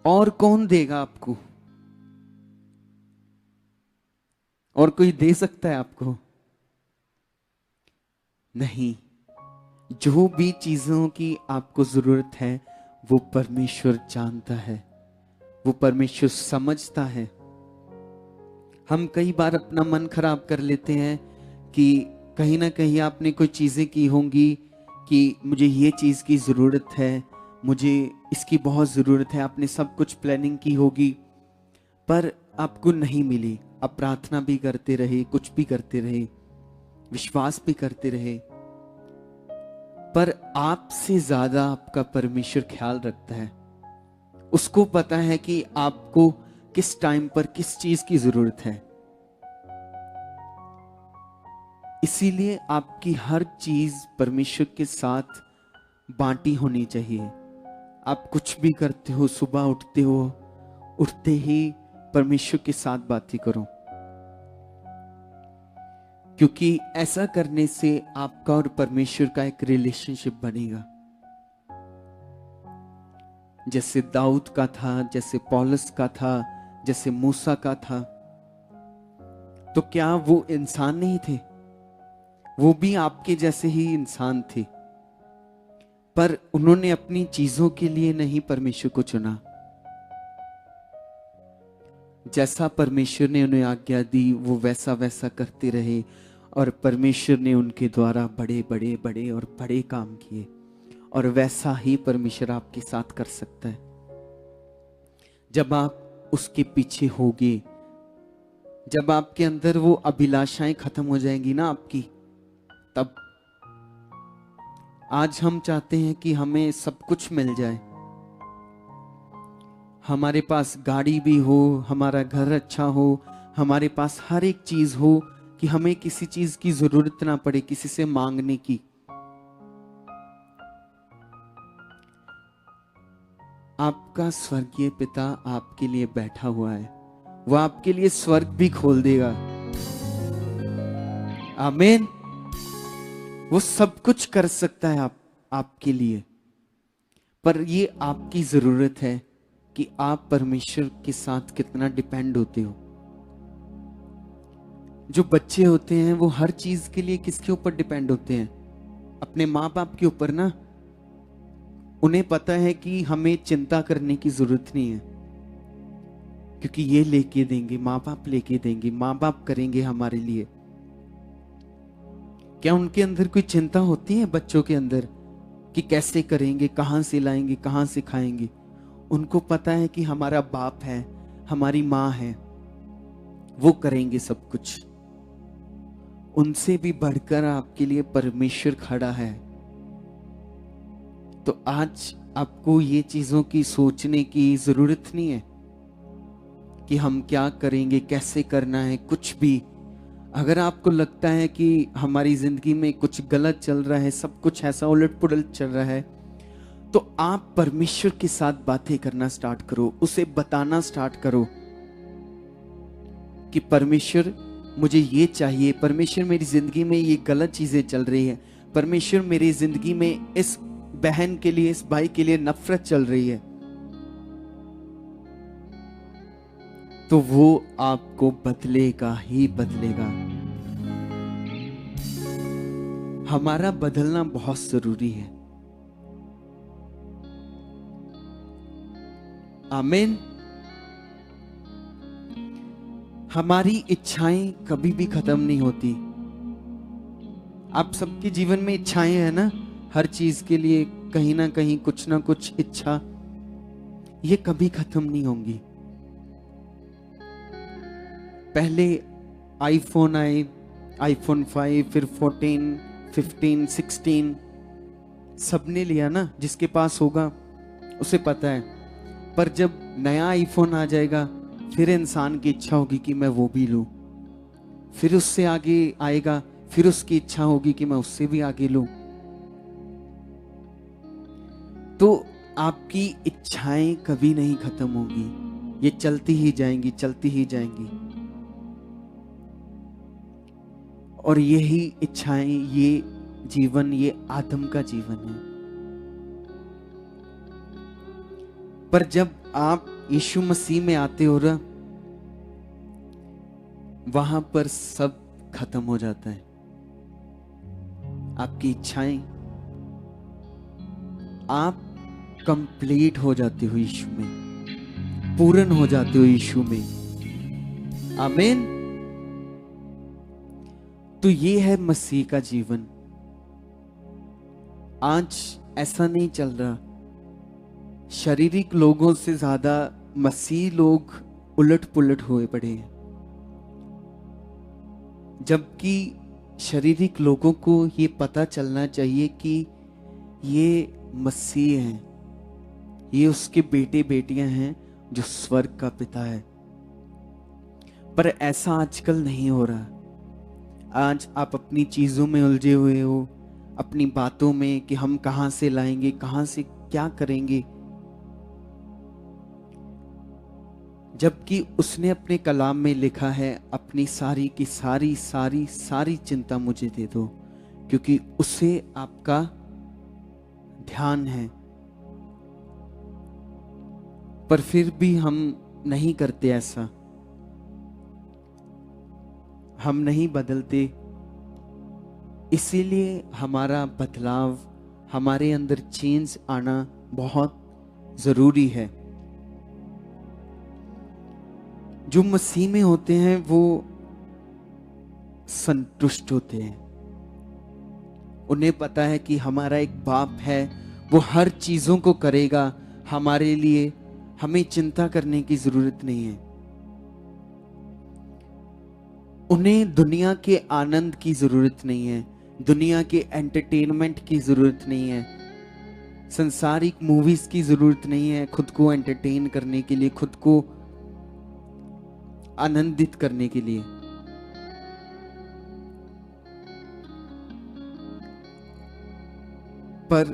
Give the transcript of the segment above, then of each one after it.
और कौन देगा आपको? और कोई दे सकता है आपको? नहीं। जो भी चीजों की आपको जरूरत है वो परमेश्वर जानता है, वो परमेश्वर समझता है। हम कई बार अपना मन खराब कर लेते हैं कि कहीं ना कहीं आपने कोई चीजें की होंगी कि मुझे ये चीज की जरूरत है, मुझे इसकी बहुत जरूरत है, आपने सब कुछ प्लानिंग की होगी पर आपको नहीं मिली। आप प्रार्थना भी करते रहे, कुछ भी करते रहे, विश्वास भी करते रहे, पर आपसे ज्यादा आपका परमेश्वर ख्याल रखता है। उसको पता है कि आपको किस टाइम पर किस चीज की जरूरत है। इसीलिए आपकी हर चीज परमेश्वर के साथ बांटी होनी चाहिए। आप कुछ भी करते हो, सुबह उठते हो, उठते ही परमेश्वर के साथ बातें करो, क्योंकि ऐसा करने से आपका और परमेश्वर का एक रिलेशनशिप बनेगा। जैसे दाऊद का था, जैसे पौलुस का था, जैसे मूसा का था। तो क्या वो इंसान नहीं थे? वो भी आपके जैसे ही इंसान थे, पर उन्होंने अपनी चीजों के लिए नहीं परमेश्वर को चुना। जैसा परमेश्वर ने उन्हें आज्ञा दी वो वैसा वैसा करते रहे, और परमेश्वर ने उनके द्वारा बड़े बड़े बड़े और बड़े काम किए। और वैसा ही परमेश्वर आपके साथ कर सकता है जब आप उसके पीछे होगे। जब आपके अंदर वो अभिलाषाएं खत्म हो जाएंगी ना आपकी, तब। आज हम चाहते हैं कि हमें सब कुछ मिल जाए, हमारे पास गाड़ी भी हो, हमारा घर अच्छा हो, हमारे पास हर एक चीज हो, कि हमें किसी चीज की जरूरत ना पड़े किसी से मांगने की। आपका स्वर्गीय पिता आपके लिए बैठा हुआ है, वो आपके लिए स्वर्ग भी खोल देगा। आमीन। वो सब कुछ कर सकता है आपके लिए, पर ये आपकी जरूरत है कि आप परमेश्वर के साथ कितना डिपेंड होते हो। जो बच्चे होते हैं वो हर चीज के लिए किसके ऊपर डिपेंड होते हैं? अपने माँ बाप के ऊपर ना। उन्हें पता है कि हमें चिंता करने की जरूरत नहीं है, क्योंकि ये लेके देंगे, माँ बाप लेके देंगे, माँ बाप करेंगे हमारे लिए। क्या उनके अंदर कोई चिंता होती है बच्चों के अंदर कि कैसे करेंगे, कहां से लाएंगे, कहां से खाएंगे? उनको पता है कि हमारा बाप है, हमारी माँ है, वो करेंगे सब कुछ। उनसे भी बढ़कर आपके लिए परमेश्वर खड़ा है। तो आज आपको ये चीजों की सोचने की जरूरत नहीं है कि हम क्या करेंगे, कैसे करना है, कुछ भी। अगर आपको लगता है कि हमारी जिंदगी में कुछ गलत चल रहा है, सब कुछ ऐसा उलट पुलट चल रहा है, तो आप परमेश्वर के साथ बातें करना स्टार्ट करो, उसे बताना स्टार्ट करो कि परमेश्वर मुझे ये चाहिए, परमेश्वर मेरी जिंदगी में ये गलत चीजें चल रही है, परमेश्वर मेरी जिंदगी में इस बहन के लिए, इस भाई के लिए नफरत चल रही है। तो वो आपको बदलेगा ही बदलेगा। हमारा बदलना बहुत जरूरी है। आमीन। हमारी इच्छाएं कभी भी खत्म नहीं होती। आप सबके जीवन में इच्छाएं हैं ना, हर चीज के लिए कहीं ना कहीं कुछ ना कुछ इच्छा, ये कभी खत्म नहीं होंगी। पहले आईफोन आए, आईफोन 5, फिर 14, 15, 16, सबने लिया ना, जिसके पास होगा उसे पता है। पर जब नया आईफोन आ जाएगा फिर इंसान की इच्छा होगी कि मैं वो भी लूं। फिर उससे आगे आएगा, फिर उसकी इच्छा होगी कि मैं उससे भी आगे लूं। तो आपकी इच्छाएं कभी नहीं खत्म होंगी, ये चलती ही जाएंगी, चलती ही जाएंगी। और यही इच्छाएं, ये जीवन, ये आदम का जीवन है। पर जब आप यीशु मसीह में आते हो ना, वहां पर सब खत्म हो जाता है। आपकी इच्छाएं, आप कंप्लीट हो जाते हो यीशु में, पूर्ण हो जाते हो यीशु में। आमीन। तो ये है मसीह का जीवन। आज ऐसा नहीं चल रहा, शारीरिक लोगों से ज्यादा मसीह लोग उलट पुलट हुए पड़े हैं, जबकि शारीरिक लोगों को ये पता चलना चाहिए कि ये मसीह हैं, ये उसके बेटे बेटियां हैं जो स्वर्ग का पिता है। पर ऐसा आजकल नहीं हो रहा। आज आप अपनी चीजों में उलझे हुए हो, अपनी बातों में कि हम कहां से लाएंगे, कहां से क्या करेंगे, जबकि उसने अपने कलाम में लिखा है, अपनी सारी की सारी सारी सारी चिंता मुझे दे दो, क्योंकि उसे आपका ध्यान है। पर फिर भी हम नहीं करते ऐसा, हम नहीं बदलते। इसीलिए हमारा बदलाव, हमारे अंदर चेंज आना बहुत जरूरी है। जो मसीह में होते हैं वो संतुष्ट होते हैं। उन्हें पता है कि हमारा एक बाप है, वो हर चीजों को करेगा हमारे लिए, हमें चिंता करने की जरूरत नहीं है। उन्हें दुनिया के आनंद की जरूरत नहीं है, दुनिया के एंटरटेनमेंट की जरूरत नहीं है, संसारिक मूवीज की जरूरत नहीं है खुद को एंटरटेन करने के लिए, खुद को आनंदित करने के लिए। पर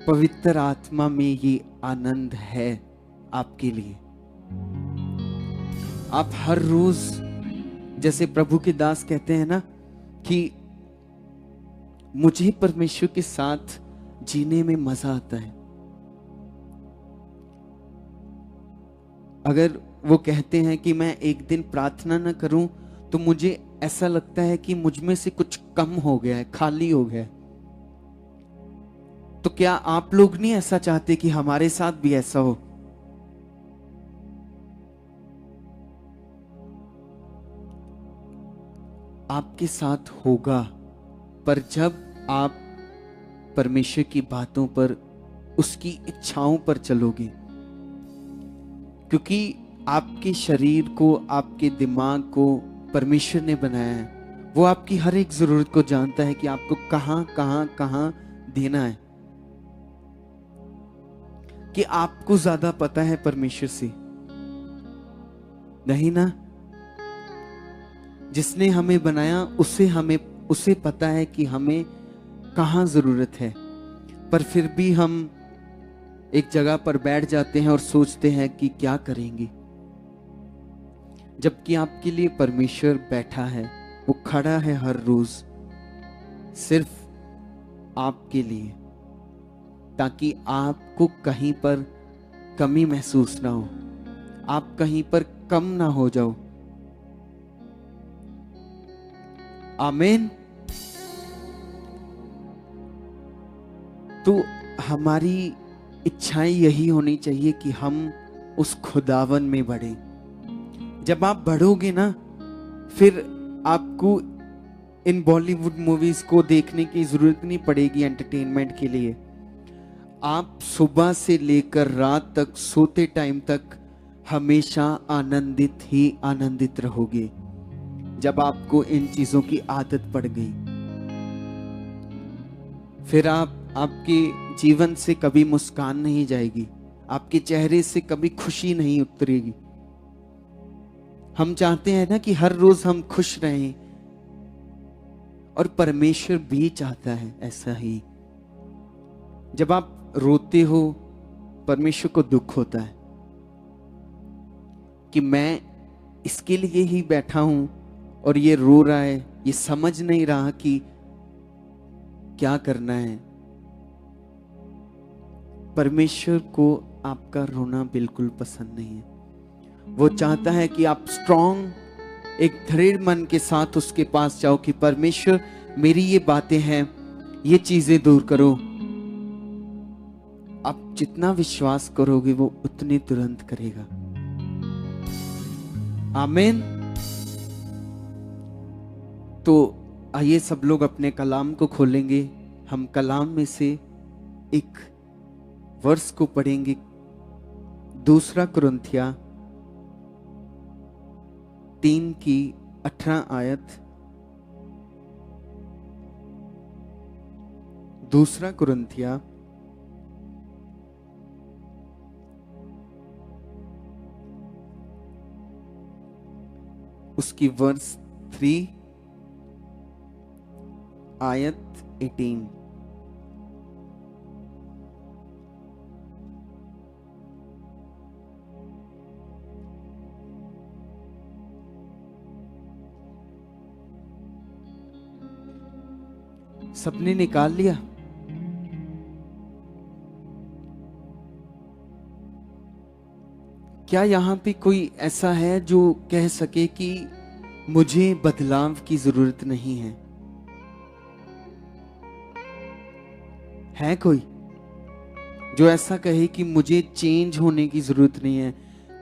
पवित्र आत्मा में ये आनंद है आपके लिए। आप हर रोज, जैसे प्रभु के दास कहते हैं ना कि मुझे परमेश्वर के साथ जीने में मजा आता है। अगर वो कहते हैं कि मैं एक दिन प्रार्थना ना करूं तो मुझे ऐसा लगता है कि मुझ में से कुछ कम हो गया है, खाली हो गया है। तो क्या आप लोग नहीं ऐसा चाहते कि हमारे साथ भी ऐसा हो? आपके साथ होगा, पर जब आप परमेश्वर की बातों पर, उसकी इच्छाओं पर चलोगे। क्योंकि आपके शरीर को, आपके दिमाग को परमेश्वर ने बनाया है। वो आपकी हर एक जरूरत को जानता है कि आपको कहां कहां कहां देना है। कि आपको ज्यादा पता है परमेश्वर से? नहीं ना। जिसने हमें बनाया उसे पता है कि हमें कहां जरूरत है। पर फिर भी हम एक जगह पर बैठ जाते हैं और सोचते हैं कि क्या करेंगे, जबकि आपके लिए परमेश्वर बैठा है, वो खड़ा है हर रोज सिर्फ आपके लिए, ताकि आपको कहीं पर कमी महसूस ना हो, आप कहीं पर कम ना हो जाओ। आमीन। तो हमारी इच्छाएं यही होनी चाहिए कि हम उस खुदावन में बढ़े। जब आप बढ़ोगे ना, फिर आपको इन बॉलीवुड मूवीज को देखने की जरूरत नहीं पड़ेगी एंटरटेनमेंट के लिए। आप सुबह से लेकर रात तक, सोते टाइम तक हमेशा आनंदित ही आनंदित रहोगे, जब आपको इन चीजों की आदत पड़ गई। फिर आपके जीवन से कभी मुस्कान नहीं जाएगी, आपके चेहरे से कभी खुशी नहीं उतरेगी। हम चाहते हैं ना कि हर रोज हम खुश रहें, और परमेश्वर भी चाहता है ऐसा ही। जब आप रोते हो, परमेश्वर को दुख होता है कि मैं इसके लिए ही बैठा हूं और ये रो रहा है, ये समझ नहीं रहा कि क्या करना है। परमेश्वर को आपका रोना बिल्कुल पसंद नहीं है। वो चाहता है कि आप स्ट्रॉन्ग एक दृढ़ मन के साथ उसके पास जाओ कि परमेश्वर मेरी ये बातें हैं, ये चीजें दूर करो। आप जितना विश्वास करोगे वो उतने तुरंत करेगा। आमीन। तो आइए सब लोग अपने कलाम को खोलेंगे। हम कलाम में से एक वर्ष को पढ़ेंगे, 2 कुरिन्थिया 3 की 18 आयत। 2 कुरिन्थिया उसकी वर्स 3 आयत 18। सबने निकाल लिया? क्या यहां पे कोई ऐसा है जो कह सके कि मुझे बदलाव की जरूरत नहीं है? है कोई जो ऐसा कहे कि मुझे चेंज होने की जरूरत नहीं है,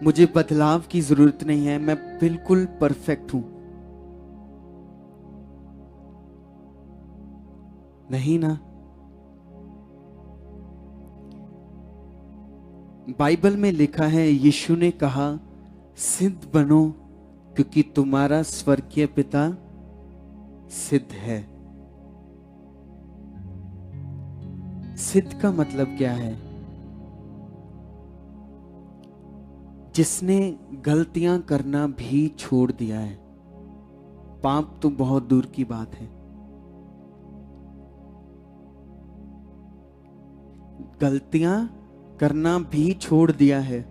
मुझे बदलाव की जरूरत नहीं है, मैं बिल्कुल परफेक्ट हूं? नहीं ना। बाइबल में लिखा है, यीशु ने कहा सिद्ध बनो क्योंकि तुम्हारा स्वर्गीय पिता सिद्ध है। सिद्ध का मतलब क्या है? जिसने गलतियां करना भी छोड़ दिया है। पाप तो बहुत दूर की बात है, गलतियां करना भी छोड़ दिया है।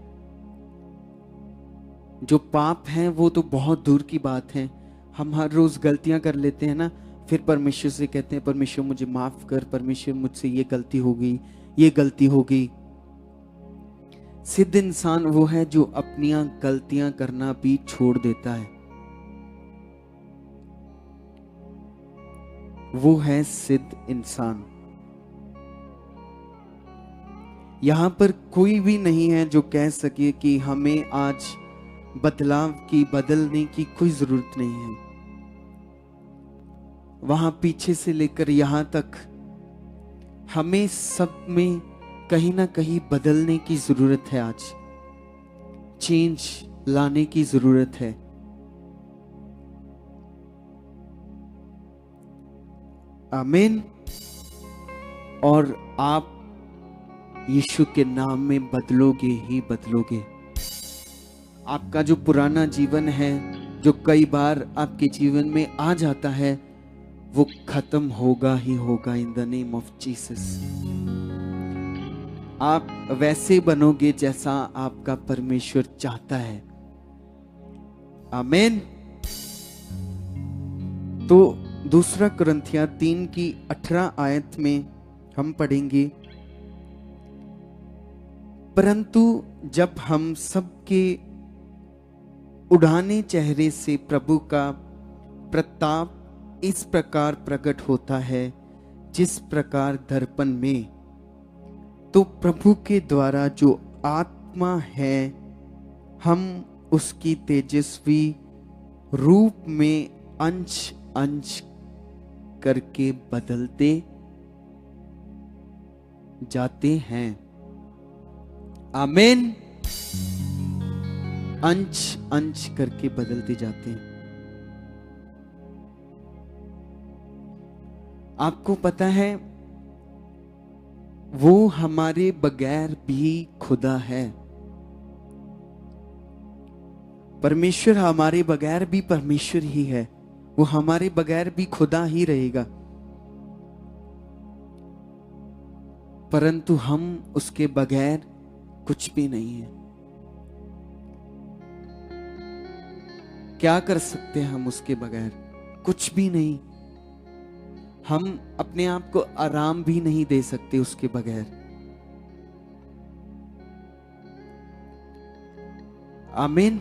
जो पाप है वो तो बहुत दूर की बात है। हम हर रोज गलतियां कर लेते हैं ना, फिर परमेश्वर से कहते हैं परमेश्वर मुझे माफ कर, परमेश्वर मुझसे ये गलती हो गई, ये गलती हो गई। सिद्ध इंसान वो है जो अपनी गलतियां करना भी छोड़ देता है। वो है सिद्ध इंसान। यहां पर कोई भी नहीं है जो कह सके कि हमें आज बदलने की कोई जरूरत नहीं है। वहां पीछे से लेकर यहां तक हमें सब में कहीं ना कहीं बदलने की जरूरत है। आज चेंज लाने की जरूरत है। आमीन। और आप यीशु के नाम में बदलोगे ही बदलोगे। आपका जो पुराना जीवन है, जो कई बार आपके जीवन में आ जाता है, वो खत्म होगा ही होगा in the name of Jesus. आप वैसे बनोगे जैसा आपका परमेश्वर चाहता है। आमीन। तो 2 कुरिन्थिया 3 की 18 आयत में हम पढ़ेंगे, परंतु जब हम सबके उड़ाने चेहरे से प्रभु का प्रताप इस प्रकार प्रकट होता है जिस प्रकार दर्पण में, तो प्रभु के द्वारा जो आत्मा है हम उसकी तेजस्वी रूप में अंश अंश करके बदलते जाते हैं। आमीन। अंश अंश करके बदलते जाते हैं। आपको पता है वो हमारे बगैर भी खुदा है। परमेश्वर हमारे बगैर भी परमेश्वर ही है। वो हमारे बगैर भी खुदा ही रहेगा, परंतु हम उसके बगैर कुछ भी नहीं है। क्या कर सकते हैं हम उसके बगैर? कुछ भी नहीं। हम अपने आप को आराम भी नहीं दे सकते उसके बगैर। आमीन।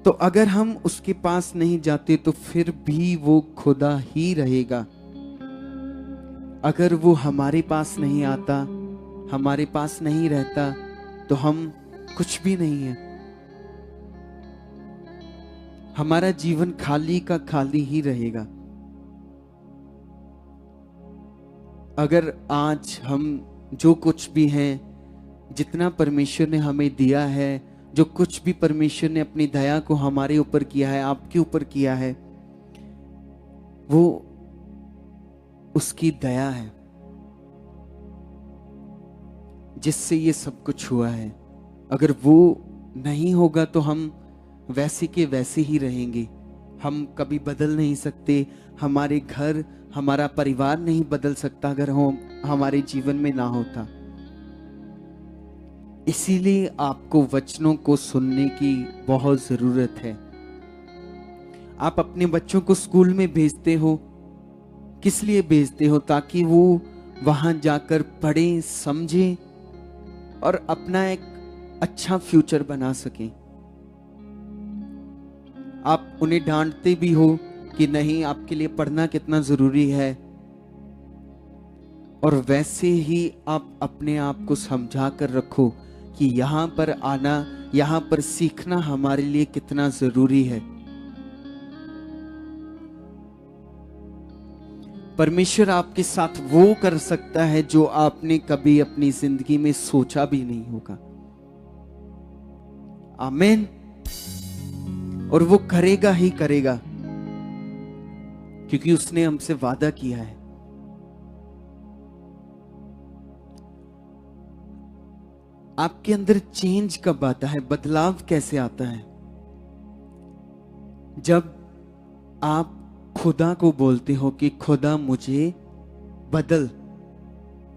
तो अगर हम उसके पास नहीं जाते तो फिर भी वो खुदा ही रहेगा। अगर वो हमारे पास नहीं आता, हमारे पास नहीं रहता, तो हम कुछ भी नहीं है। हमारा जीवन खाली का खाली ही रहेगा। अगर आज हम जो कुछ भी हैं, जितना परमेश्वर ने हमें दिया है, जो कुछ भी परमेश्वर ने अपनी दया को हमारे ऊपर किया है, आपके ऊपर किया है, वो उसकी दया है जिससे ये सब कुछ हुआ है। अगर वो नहीं होगा तो हम वैसे के वैसे ही रहेंगे। हम कभी बदल नहीं सकते। हमारे घर, हमारा परिवार नहीं बदल सकता अगर हम हमारे जीवन में ना होता। इसीलिए आपको वचनों को सुनने की बहुत जरूरत है। आप अपने बच्चों को स्कूल में भेजते हो, किस लिए भेजते हो? ताकि वो वहां जाकर पढ़ें, समझें और अपना एक अच्छा फ्यूचर बना सकें। आप उन्हें डांटते भी हो कि नहीं, आपके लिए पढ़ना कितना जरूरी है, और वैसे ही आप अपने आप को समझा कर रखो कि यहां पर आना, यहां पर सीखना हमारे लिए कितना जरूरी है। परमेश्वर आपके साथ वो कर सकता है जो आपने कभी अपनी जिंदगी में सोचा भी नहीं होगा। आमीन। और वो करेगा ही करेगा, क्योंकि उसने हमसे वादा किया है। आपके अंदर चेंज कब आता है? बदलाव कैसे आता है? जब आप खुदा को बोलते हो कि खुदा मुझे बदल,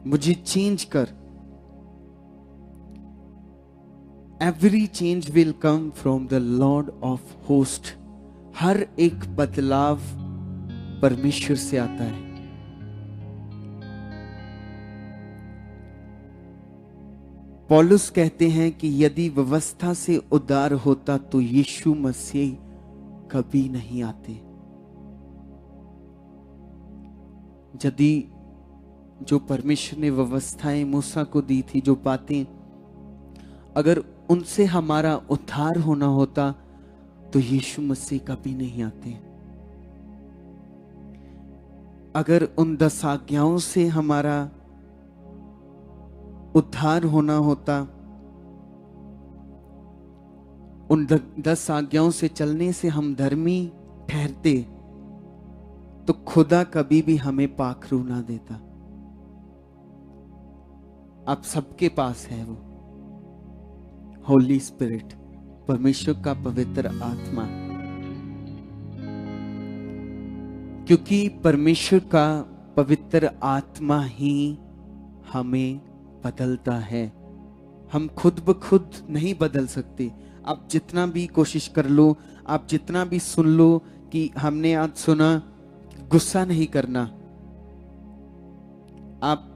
मुझे चेंज कर। Every change will come from the lord of host. हर एक बदलाव परमेश्वर से आता है। पौलुस कहते हैं कि यदि व्यवस्था से उद्धार होता तो यीशु मसीह कभी नहीं आते। यदि जो परमेश्वर ने व्यवस्थाएं मूसा को दी थी, जो बातें, अगर उनसे हमारा उद्धार होना होता तो यीशु मसीह कभी नहीं आते। अगर उन 10 आज्ञाओं से हमारा उद्धार होना होता, उन 10 आज्ञाओं से चलने से हम धर्मी ठहरते, तो खुदा कभी भी हमें पाखरू ना देता। आप सबके पास है वो होली स्पिरिट, परमेश्वर का पवित्र आत्मा। क्योंकि परमेश्वर का पवित्र आत्मा ही हमें बदलता है। हम खुद ब खुद नहीं बदल सकते। आप जितना भी कोशिश कर लो, आप जितना भी सुन लो कि हमने आज सुना गुस्सा नहीं करना, आप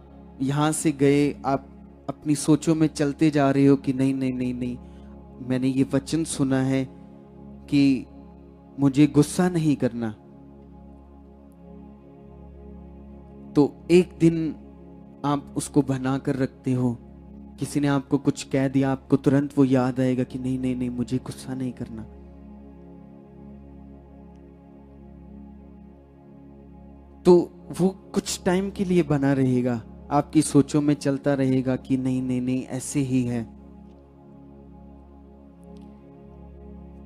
यहां से गए, आप अपनी सोचों में चलते जा रहे हो कि नहीं नहीं नहीं नहीं, मैंने ये वचन सुना है कि मुझे गुस्सा नहीं करना, तो एक दिन आप उसको बना कर रखते हो। किसी ने आपको कुछ कह दिया, आपको तुरंत वो याद आएगा कि नहीं नहीं नहीं, मुझे गुस्सा नहीं करना। तो वो कुछ टाइम के लिए बना रहेगा, आपकी सोचों में चलता रहेगा कि नहीं नहीं नहीं, ऐसे ही है।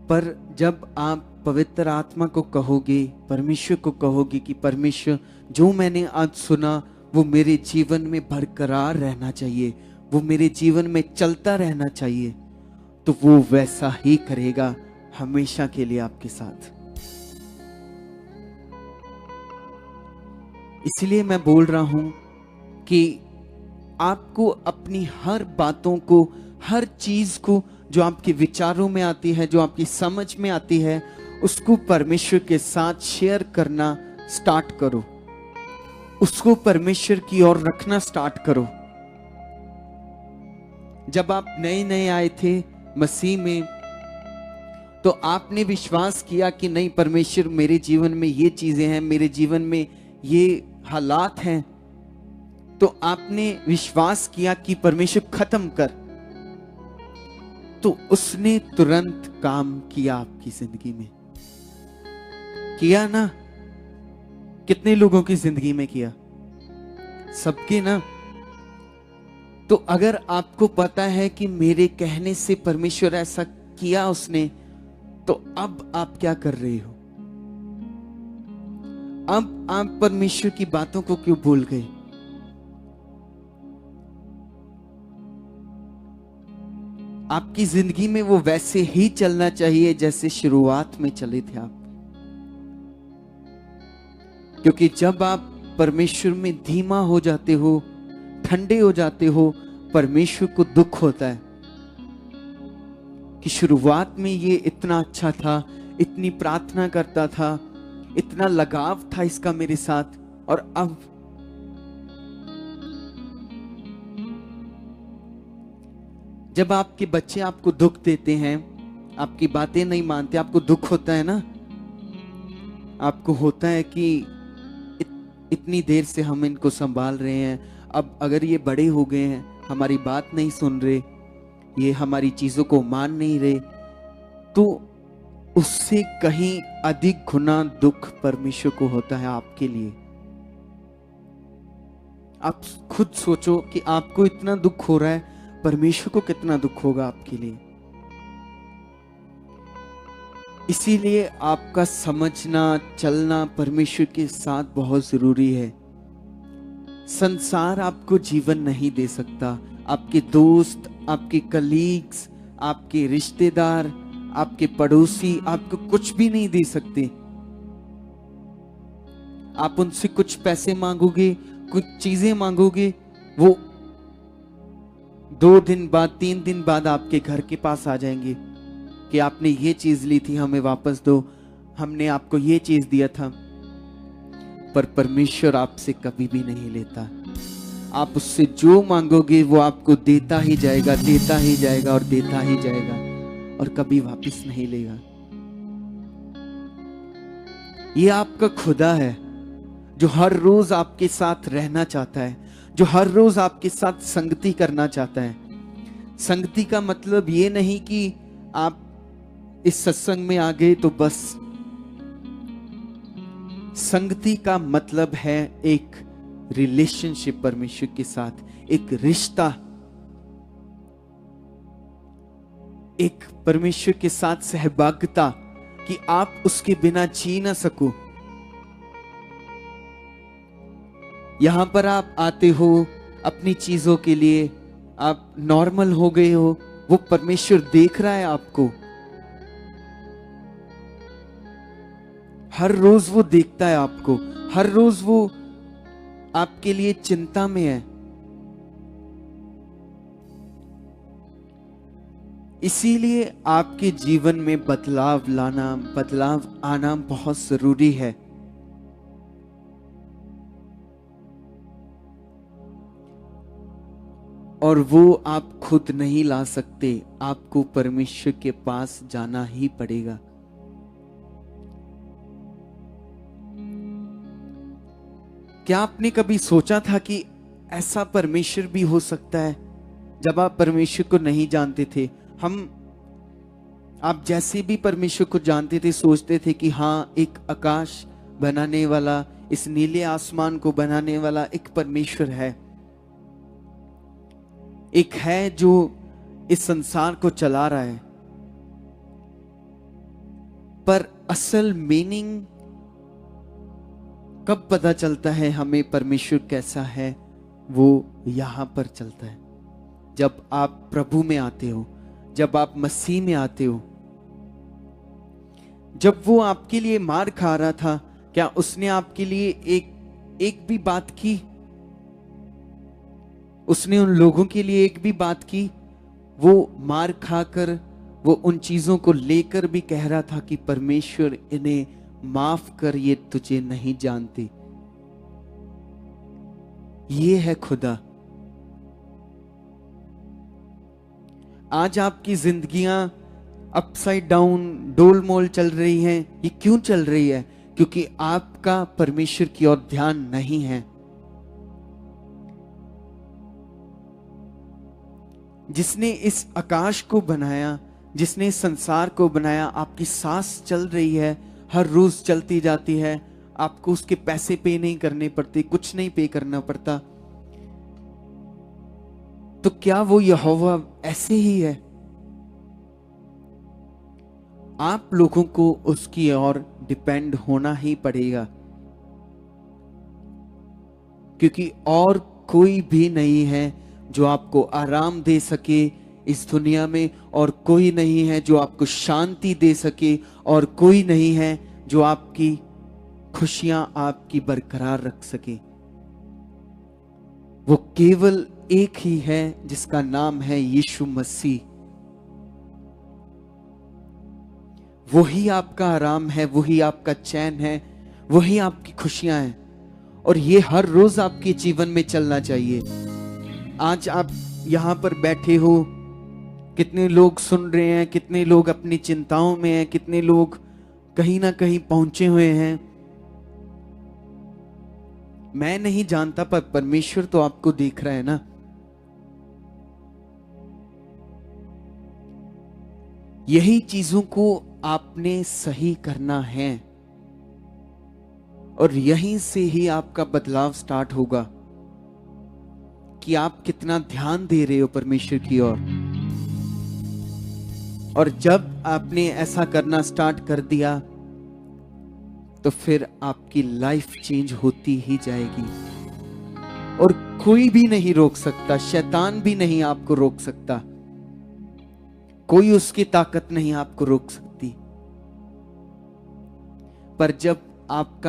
पर जब आप पवित्र आत्मा को कहोगे, परमेश्वर को कहोगे कि परमेश्वर, जो मैंने आज सुना वो मेरे जीवन में बरकरार रहना चाहिए, वो मेरे जीवन में चलता रहना चाहिए, तो वो वैसा ही करेगा हमेशा के लिए आपके साथ। इसलिए मैं बोल रहा हूं कि आपको अपनी हर बातों को, हर चीज को जो आपके विचारों में आती है, जो आपकी समझ में आती है, उसको परमेश्वर के साथ शेयर करना स्टार्ट करो। उसको परमेश्वर की ओर रखना स्टार्ट करो। जब आप नए नए आए थे मसीह में, तो आपने विश्वास किया कि नहीं, परमेश्वर मेरे जीवन में ये चीजें हैं, मेरे जीवन में ये हालात हैं, तो आपने विश्वास किया कि परमेश्वर खत्म कर, तो उसने तुरंत काम किया आपकी जिंदगी में। किया ना? कितने लोगों की जिंदगी में किया? सबके ना? तो अगर आपको पता है कि मेरे कहने से परमेश्वर ऐसा किया उसने, तो अब आप क्या कर रहे हो? अब आप परमेश्वर की बातों को क्यों भूल गए? आपकी जिंदगी में वो वैसे ही चलना चाहिए जैसे शुरुआत में चले थे आप। क्योंकि जब आप परमेश्वर में धीमा हो जाते हो, ठंडे हो जाते हो, परमेश्वर को दुख होता है कि शुरुआत में ये इतना अच्छा था, इतनी प्रार्थना करता था, इतना लगाव था इसका मेरे साथ, और अब जब आपके बच्चे आपको दुख देते हैं, आपकी बातें नहीं मानते, आपको दुख होता है ना? आपको होता है कि इतनी देर से हम इनको संभाल रहे हैं, अब अगर ये बड़े हो गए हैं, हमारी बात नहीं सुन रहे, ये हमारी चीजों को मान नहीं रहे, तो उससे कहीं अधिक गुना दुख परमेश्वर को होता है आपके लिए। आप खुद सोचो कि आपको इतना दुख हो रहा है, परमेश्वर को कितना दुख होगा आपके लिए। इसीलिए आपका समझना, चलना परमेश्वर के साथ बहुत जरूरी है। संसार आपको जीवन नहीं दे सकता, आपके दोस्त, आपके कलीग्स, आपके रिश्तेदार, आपके पड़ोसी आपको कुछ भी नहीं दे सकते। आप उनसे कुछ पैसे मांगोगे, कुछ चीजें मांगोगे, वो 2 दिन बाद, 3 दिन बाद आपके घर के पास आ जाएंगे कि आपने ये चीज ली थी, हमें वापस दो, हमने आपको ये चीज दिया था। पर परमेश्वर आपसे कभी भी नहीं लेता। आप उससे जो मांगोगे वो आपको देता ही जाएगा, देता ही जाएगा और देता ही जाएगा, और कभी वापस नहीं लेगा। ये आपका खुदा है जो हर रोज आपके साथ रहना चाहता है, जो हर रोज आपके साथ संगति करना चाहता है। संगति का मतलब ये नहीं कि आप इस सत्संग में आ गए तो बस। संगति का मतलब है एक रिलेशनशिप परमेश्वर के साथ, एक रिश्ता, एक परमेश्वर के साथ सहभागिता कि आप उसके बिना जी ना सको। यहां पर आप आते हो अपनी चीजों के लिए, आप नॉर्मल हो गए हो, वो परमेश्वर देख रहा है आपको। हर रोज वो देखता है आपको, हर रोज वो आपके लिए चिंता में है। इसीलिए आपके जीवन में बदलाव लाना, बदलाव आना बहुत जरूरी है। और वो आप खुद नहीं ला सकते, आपको परमेश्वर के पास जाना ही पड़ेगा। क्या आपने कभी सोचा था कि ऐसा परमेश्वर भी हो सकता है? जब आप परमेश्वर को नहीं जानते थे, आप जैसे भी परमेश्वर को जानते थे, सोचते थे कि हाँ, एक आकाश बनाने वाला, इस नीले आसमान को बनाने वाला एक परमेश्वर है, एक है जो इस संसार को चला रहा है। पर असल मीनिंग कब पता चलता है हमें परमेश्वर कैसा है? वो यहां पर चलता है जब आप प्रभु में आते हो, जब आप मसीह में आते हो। जब वो आपके लिए मार खा रहा था, क्या उसने आपके लिए एक भी बात की? उसने उन लोगों के लिए एक भी बात की? वो मार खाकर, वो उन चीजों को लेकर भी कह रहा था कि परमेश्वर इन्हें माफ कर, ये तुझे नहीं जानते। ये है खुदा। आज आपकी जिंदगियां अपसाइड डाउन, डोलमोल चल रही हैं। ये क्यों चल रही है? क्योंकि आपका परमेश्वर की ओर ध्यान नहीं है। जिसने इस आकाश को बनाया, जिसने इस संसार को बनाया, आपकी सांस चल रही है, हर रोज चलती जाती है, आपको उसके पैसे पे नहीं करने पड़ते, कुछ नहीं पे करना पड़ता। तो क्या वो यहोवा ऐसे ही है? आप लोगों को उसकी ओर डिपेंड होना ही पड़ेगा, क्योंकि और कोई भी नहीं है जो आपको आराम दे सके इस दुनिया में, और कोई नहीं है जो आपको शांति दे सके, और कोई नहीं है जो आपकी खुशियां आपकी बरकरार रख सके। वो केवल एक ही है जिसका नाम है यीशु मसीह। वही आपका आराम है, वही आपका चैन है, वही आपकी खुशियां हैं, और ये हर रोज आपके जीवन में चलना चाहिए। आज आप यहां पर बैठे हो, कितने लोग सुन रहे हैं, कितने लोग अपनी चिंताओं में हैं, कितने लोग कहीं ना कहीं पहुंचे हुए हैं, मैं नहीं जानता, पर परमेश्वर तो आपको देख रहा है ना। यही चीजों को आपने सही करना है, और यहीं से ही आपका बदलाव स्टार्ट होगा कि आप कितना ध्यान दे रहे हो परमेश्वर की ओर। और जब आपने ऐसा करना स्टार्ट कर दिया तो फिर आपकी लाइफ चेंज होती ही जाएगी, और कोई भी नहीं रोक सकता, शैतान भी नहीं आपको रोक सकता, कोई उसकी ताकत नहीं आपको रोक सकती। पर जब आपका